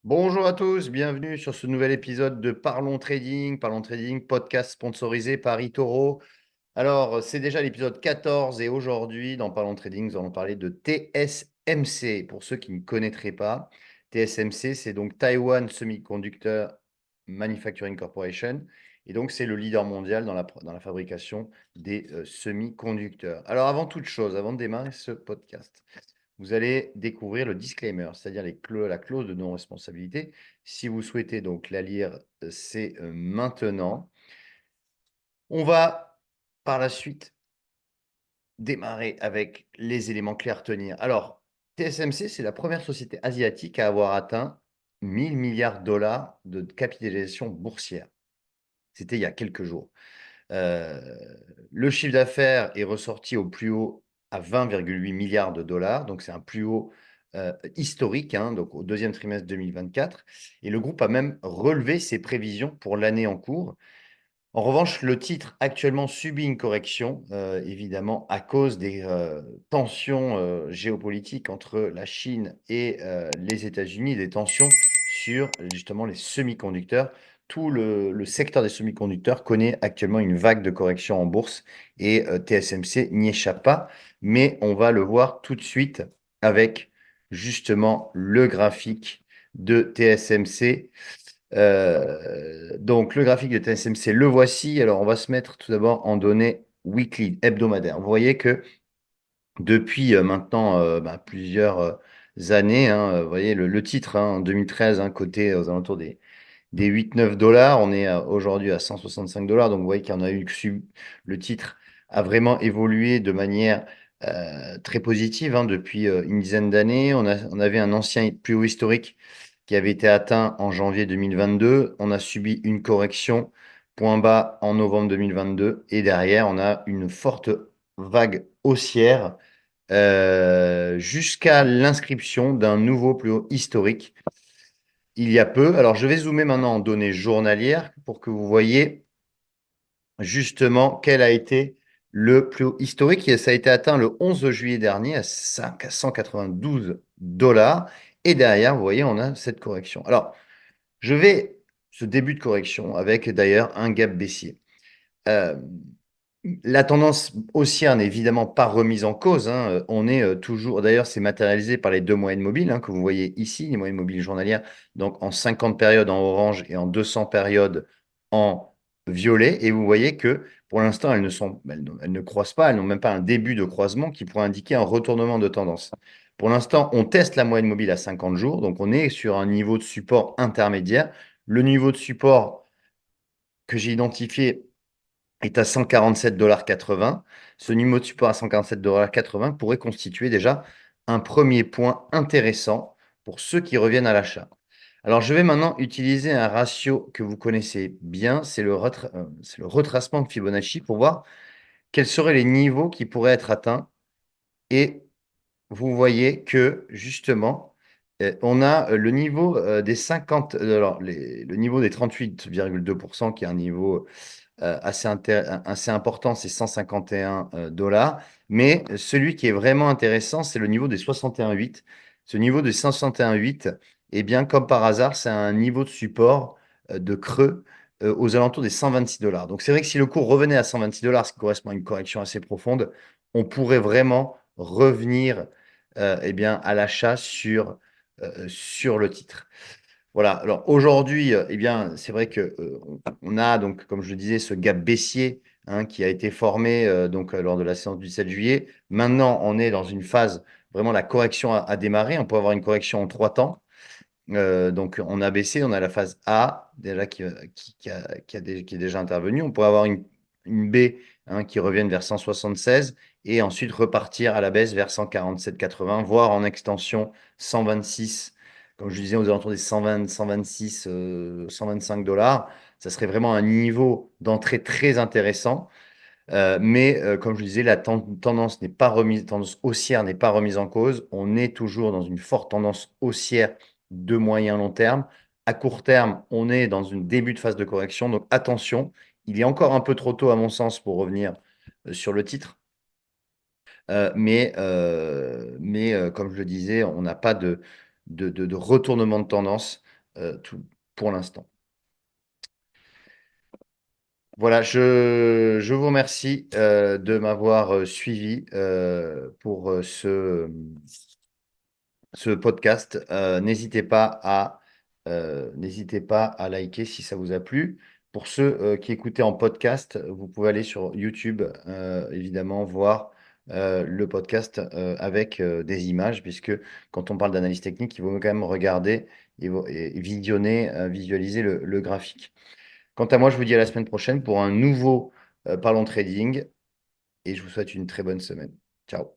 Bonjour à tous, bienvenue sur ce nouvel épisode de Parlons Trading. Parlons Trading, podcast sponsorisé par eToro. Alors, c'est déjà l'épisode 14 et aujourd'hui, dans Parlons Trading, nous allons parler de TSMC. Pour ceux qui ne connaîtraient pas, TSMC, c'est donc Taiwan Semiconductor Manufacturing Corporation. Et donc, c'est le leader mondial dans la fabrication des semi-conducteurs. Alors, avant toute chose, avant de démarrer ce podcast, vous allez découvrir le disclaimer, c'est-à-dire la clause de non-responsabilité. Si vous souhaitez donc la lire, c'est maintenant. On va par la suite démarrer avec les éléments clés à retenir. Alors, TSMC, c'est la première société asiatique à avoir atteint 1000 milliards de dollars de capitalisation boursière. C'était il y a quelques jours. Euh, le chiffre d'affaires est ressorti au plus haut à 20,8 milliards de dollars, donc c'est un plus haut historique, hein, donc au deuxième trimestre 2024. Et le groupe a même relevé ses prévisions pour l'année en cours. En revanche, le titre actuellement subit une correction, évidemment, à cause des tensions géopolitiques entre la Chine et les États-Unis, des tensions sur justement les semi-conducteurs. Tout le secteur des semi-conducteurs connaît actuellement une vague de correction en bourse et TSMC n'y échappe pas. Mais on va le voir tout de suite avec justement le graphique de TSMC. Donc, le graphique de TSMC, le voici. Alors, on va se mettre tout d'abord en données weekly, hebdomadaires. Vous voyez que depuis maintenant plusieurs années, hein, vous voyez le titre hein, en 2013, hein, coté aux alentours des 8-9 dollars. On est aujourd'hui à 165 dollars. Donc, vous voyez qu'il y en a eu le titre a vraiment évolué de manière très positive hein, depuis une dizaine d'années. On avait un ancien plus haut historique qui avait été atteint en janvier 2022. On a subi une correction, point bas en novembre 2022. Et derrière, on a une forte vague haussière jusqu'à l'inscription d'un nouveau plus haut historique il y a peu. Alors, je vais zoomer maintenant en données journalières pour que vous voyez justement quel a été le plus haut historique. Et ça a été atteint le 11 juillet dernier à 192 dollars. Et derrière, vous voyez, on a cette correction. Alors, je vais ce début de correction avec d'ailleurs un gap baissier. Euh, la tendance haussière n'est évidemment pas remise en cause, hein. On est toujours, d'ailleurs, c'est matérialisé par les deux moyennes mobiles hein, que vous voyez ici, les moyennes mobiles journalières, donc en 50 périodes en orange et en 200 périodes en violet. Et vous voyez que pour l'instant, elles ne croisent pas, elles n'ont même pas un début de croisement qui pourrait indiquer un retournement de tendance. Pour l'instant, on teste la moyenne mobile à 50 jours, donc on est sur un niveau de support intermédiaire. Le niveau de support que j'ai identifié est à 147,80 $. Ce niveau de support à 147,80 $ pourrait constituer déjà un premier point intéressant pour ceux qui reviennent à l'achat. Alors, je vais maintenant utiliser un ratio que vous connaissez bien, c'est le retracement de Fibonacci pour voir quels seraient les niveaux qui pourraient être atteints. Et vous voyez que justement, on a le niveau des 50, alors le niveau des 38,2% qui est un niveau assez important, c'est 151 dollars. Mais celui qui est vraiment intéressant, c'est le niveau des 61,8. Ce niveau de 161,8, eh bien, comme par hasard, c'est un niveau de support de creux aux alentours des 126 dollars. Donc, c'est vrai que si le cours revenait à 126 dollars, ce qui correspond à une correction assez profonde, on pourrait vraiment revenir eh bien, à l'achat sur le titre. Voilà, alors aujourd'hui, eh bien, c'est vrai que on a donc, comme je le disais, ce gap baissier hein, qui a été formé donc, lors de la séance du 7 juillet. Maintenant, on est dans une phase, vraiment la correction a démarré. On peut avoir une correction en trois temps. Donc, on a baissé, on a la phase A déjà qui est déjà intervenue. On pourrait avoir une B hein, qui revienne vers 176 et ensuite repartir à la baisse vers 147,80, voire en extension 126, comme je disais, aux alentours des 120, 126, 125 dollars. Ça serait vraiment un niveau d'entrée très intéressant. Mais comme je le disais, la tendance n'est pas remise, tendance haussière n'est pas remise en cause. On est toujours dans une forte tendance haussière de moyen long terme. À court terme, on est dans une début de phase de correction. Donc attention, il est encore un peu trop tôt à mon sens pour revenir sur le titre. Mais comme je le disais, on n'a pas de retournement de tendance tout pour l'instant. Voilà, je vous remercie de m'avoir suivi pour ce podcast. N'hésitez pas à liker si ça vous a plu. Pour ceux qui écoutaient en podcast, vous pouvez aller sur YouTube, évidemment, voir le podcast avec des images, puisque quand on parle d'analyse technique, il vaut quand même regarder et visionner, visualiser le graphique. Quant à moi, je vous dis à la semaine prochaine pour un nouveau Parlons Trading et je vous souhaite une très bonne semaine. Ciao.